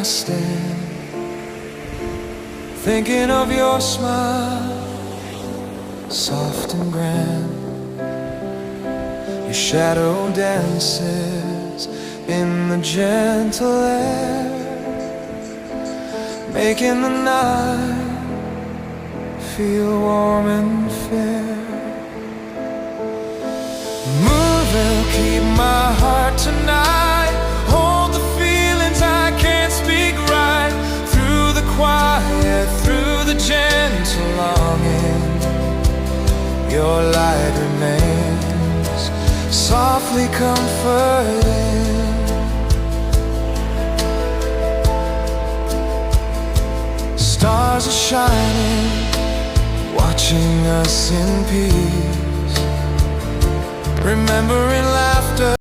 I stand, thinking of your smile, soft and grand. Your shadow dances in the gentle air, making the night feel warm and fair. Moon will keep my heart tonight, hold the feelings I can't speak right. Through the quiet, through the gentle longing, your light remains softly comforting. Stars are shining, watching us in peace, remembering laughter.